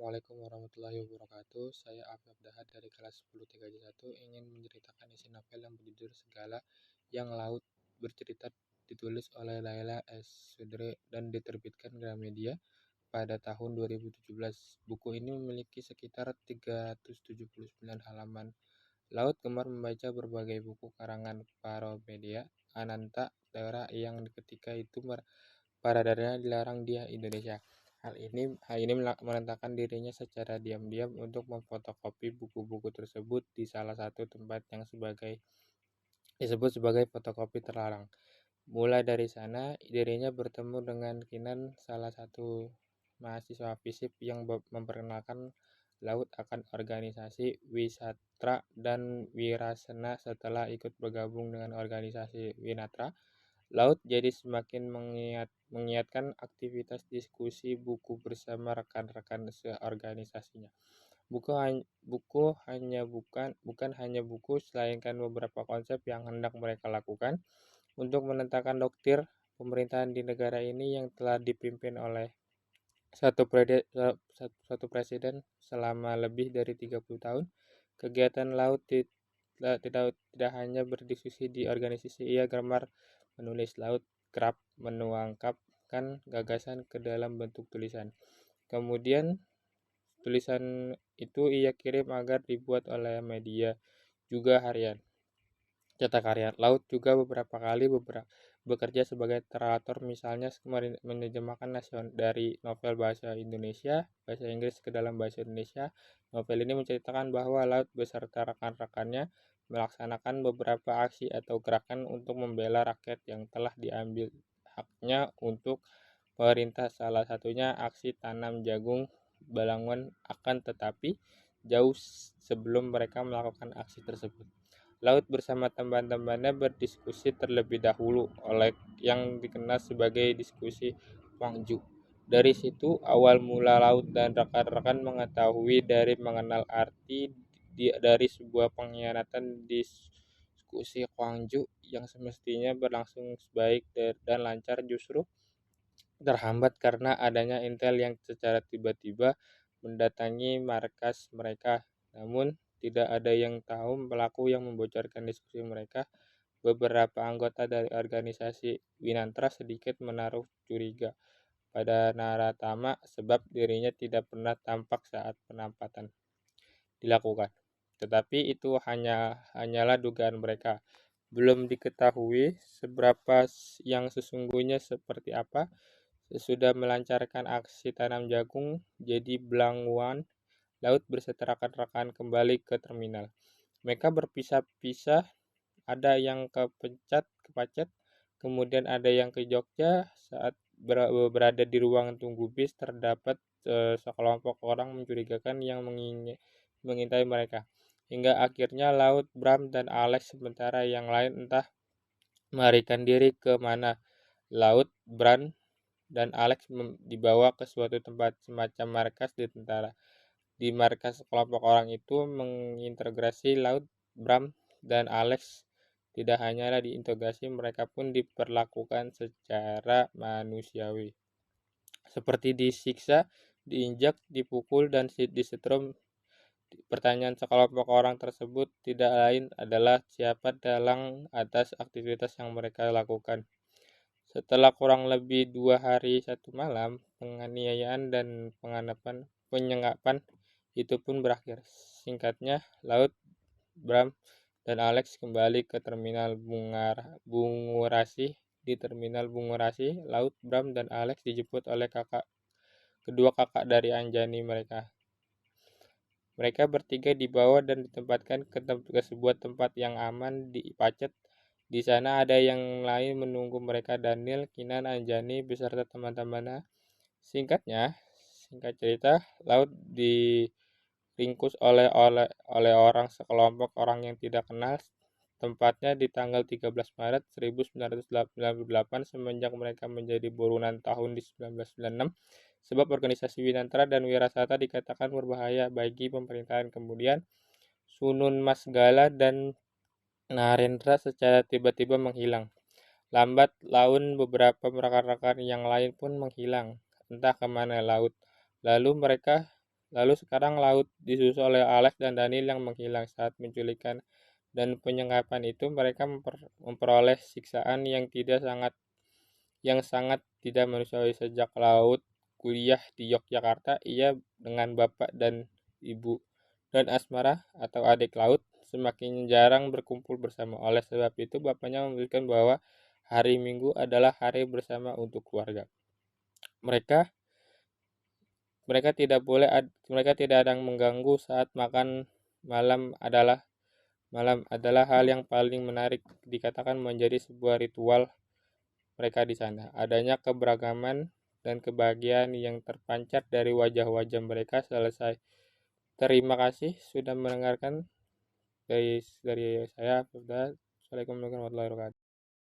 Assalamualaikum warahmatullahi wabarakatuh. Saya Afif Dahad dari kelas 10 3J1 ingin menceritakan isi novel yang berjudul Segala yang Laut, bercerita ditulis oleh Laila S. Sudre dan diterbitkan Gramedia pada tahun 2017. Buku ini memiliki sekitar 379 halaman. Laut gemar membaca berbagai buku karangan Paromedia Ananta Tera yang ketika itu peredarannya dilarang di Indonesia. Hal ini menentangkan dirinya secara diam-diam untuk memfotokopi buku-buku tersebut di salah satu tempat yang disebut sebagai fotokopi terlarang. Mulai dari sana, dirinya bertemu dengan Kinan, salah satu mahasiswa FISIP yang memperkenalkan Laut akan organisasi Wisatra dan Wirasena. Setelah ikut bergabung dengan organisasi Winatra, Laut jadi semakin mengiatkan aktivitas diskusi buku bersama rekan-rekan seorganisasinya. Bukan hanya buku, melainkan beberapa konsep yang hendak mereka lakukan untuk menentangkan doktrin pemerintahan di negara ini yang telah dipimpin oleh satu presiden selama lebih dari 30 tahun. Kegiatan Laut tidak hanya berdiskusi di organisasi, ia gemar menulis. Laut kerap menuangkan gagasan ke dalam bentuk tulisan. Kemudian tulisan itu ia kirim agar dibuat oleh media juga harian. Cetak harian. Laut juga beberapa kali bekerja sebagai teratur, misalnya menerjemahkan dari novel bahasa Inggris ke dalam bahasa Indonesia. Novel ini menceritakan bahwa Laut beserta rekan-rekannya melaksanakan beberapa aksi atau gerakan untuk membela rakyat yang telah diambil haknya untuk pemerintah. Salah satunya aksi tanam jagung Balanguan, akan tetapi jauh sebelum mereka melakukan aksi tersebut, Laut bersama teman-temannya berdiskusi terlebih dahulu oleh yang dikenal sebagai diskusi Kwangju. Dari situ awal mula Laut dan rekan-rekan mengetahui dari mengenal arti dari sebuah pengkhianatan. Diskusi Kwangju yang semestinya berlangsung baik dan lancar justru terhambat karena adanya intel yang secara tiba-tiba mendatangi markas mereka. Namun tidak ada yang tahu pelaku yang membocorkan diskusi mereka. Beberapa anggota dari organisasi Winantra sedikit menaruh curiga pada Naratama sebab dirinya tidak pernah tampak saat penampatan dilakukan. Tetapi itu hanyalah dugaan mereka. Belum diketahui seberapa yang sesungguhnya seperti apa. Sesudah melancarkan aksi tanam jagung jadi Belanguan, Laut beserta rekan-rekan kembali ke terminal. Mereka berpisah-pisah, ada yang ke Pacet, kemudian ada yang ke Jogja. Saat berada di ruang tunggu bis, terdapat sekelompok orang mencurigakan yang mengintai mereka. Hingga akhirnya Laut, Bram, dan Alex sementara yang lain entah melarikan diri ke mana. Laut, Bram, dan Alex dibawa ke suatu tempat semacam markas di tentara. Di markas, kelompok orang itu mengintegrasi Laut, Bram, dan Alex. Tidak hanyalah diintegrasi, mereka pun diperlakukan secara manusiawi, seperti disiksa, diinjak, dipukul, dan disetrum. Pertanyaan sekelompok orang tersebut tidak lain adalah siapa dalang atas aktivitas yang mereka lakukan. Setelah kurang lebih 2 hari 1 malam, penganiayaan dan penyengapan itu pun berakhir. Singkatnya, Laut, Bram, dan Alex kembali ke terminal Bungurasi. Di terminal Bungurasi, Laut, Bram, dan Alex dijemput oleh kedua kakak dari Anjani mereka. Mereka bertiga dibawa dan ditempatkan ke sebuah tempat yang aman di Pacet. Di sana ada yang lain menunggu mereka, Daniel, Kinan, Anjani beserta teman-temannya. Singkat cerita, Laut diringkus oleh orang sekelompok orang yang tidak kenal. Tempatnya di tanggal 13 Maret 1998 semenjak mereka menjadi buronan tahun di 1996. Sebab organisasi Winantra dan Wirasata dikatakan berbahaya bagi pemerintahan. Kemudian Sunun Masgala dan Narendra secara tiba-tiba menghilang. Lambat laun beberapa rekan-rekan yang lain pun menghilang, entah kemana Laut. Lalu mereka Lalu sekarang Laut disusul oleh Alex dan Daniel yang menghilang. Saat menculikan dan penyenggapan itu mereka memperoleh siksaan yang sangat tidak manusiawi. Sejak Laut kuliah di Yogyakarta, ia dengan bapak dan ibu dan Asmara atau adik Laut semakin jarang berkumpul bersama. Oleh sebab itu bapaknya memutuskan bahwa hari Minggu adalah hari bersama untuk keluarga. Mereka mereka tidak ada yang mengganggu saat makan malam adalah hal yang paling menarik, dikatakan menjadi sebuah ritual mereka di sana. Adanya keberagaman dan kebahagiaan yang terpancar dari wajah-wajah mereka. Selesai. Terima kasih sudah mendengarkan dari saya. Assalamualaikum warahmatullahi wabarakatuh.